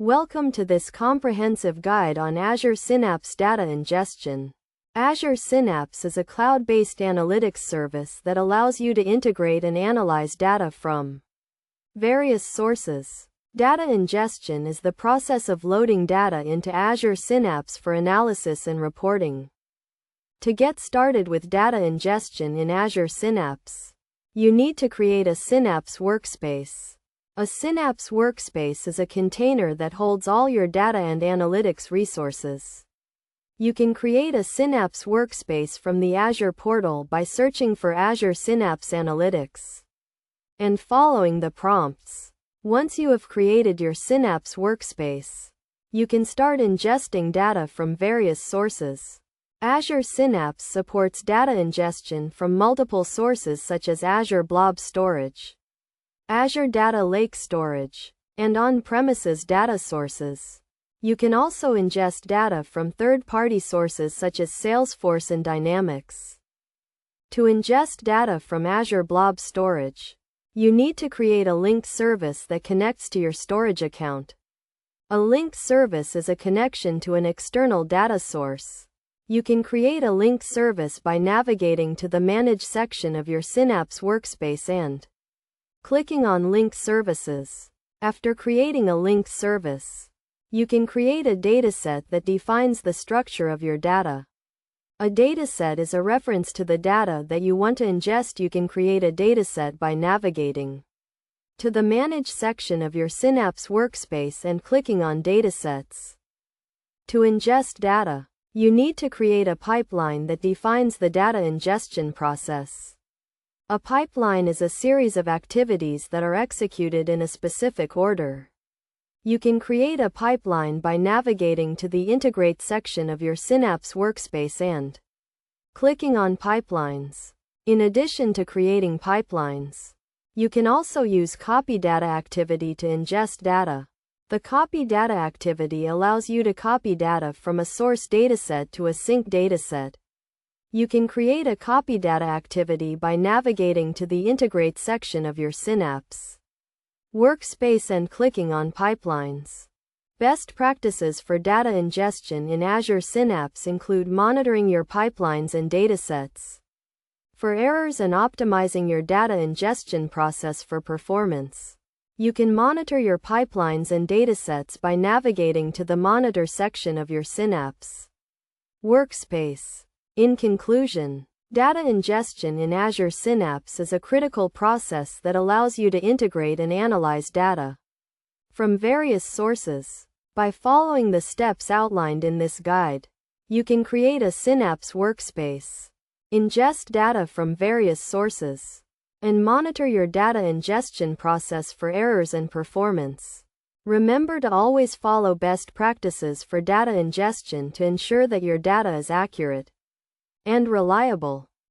Welcome to this comprehensive guide on Azure Synapse Data Ingestion. Azure Synapse is a cloud-based analytics service that allows you to integrate and analyze data from various sources. Data ingestion is the process of loading data into Azure Synapse for analysis and reporting. To get started with data ingestion in Azure Synapse, you need to create a Synapse workspace. A Synapse workspace is a container that holds all your data and analytics resources. You can create a Synapse workspace from the Azure portal by searching for Azure Synapse Analytics and following the prompts. Once you have created your Synapse workspace, you can start ingesting data from various sources. Azure Synapse supports data ingestion from multiple sources such as Azure Blob Storage, Azure Data Lake Storage, and on-premises data sources. You can also ingest data from third-party sources such as Salesforce and Dynamics. To ingest data from Azure Blob Storage, you need to create a link service that connects to your storage account. A link service is a connection to an external data source. You can create a link service by navigating to the Manage section of your Synapse workspace and clicking on Link Services. After creating a link service, you can create a dataset that defines the structure of your data. A dataset is a reference to the data that you want to ingest. You can create a dataset by navigating to the Manage section of your Synapse workspace and clicking on Datasets. To ingest data, you need to create a pipeline that defines the data ingestion process. A pipeline is a series of activities that are executed in a specific order. You can create a pipeline by navigating to the Integrate section of your Synapse workspace and clicking on Pipelines. In addition to creating pipelines, you can also use Copy Data activity to ingest data. The Copy Data activity allows you to copy data from a source dataset to a sync dataset. You can create a Copy Data activity by navigating to the Integrate section of your Synapse workspace and clicking on Pipelines. Best practices for data ingestion in Azure Synapse include monitoring your pipelines and datasets for errors and optimizing your data ingestion process for performance. You can monitor your pipelines and datasets by navigating to the Monitor section of your Synapse workspace. In conclusion, data ingestion in Azure Synapse is a critical process that allows you to integrate and analyze data from various sources. By following the steps outlined in this guide, you can create a Synapse workspace, ingest data from various sources, and monitor your data ingestion process for errors and performance. Remember to always follow best practices for data ingestion to ensure that your data is accurate and reliable.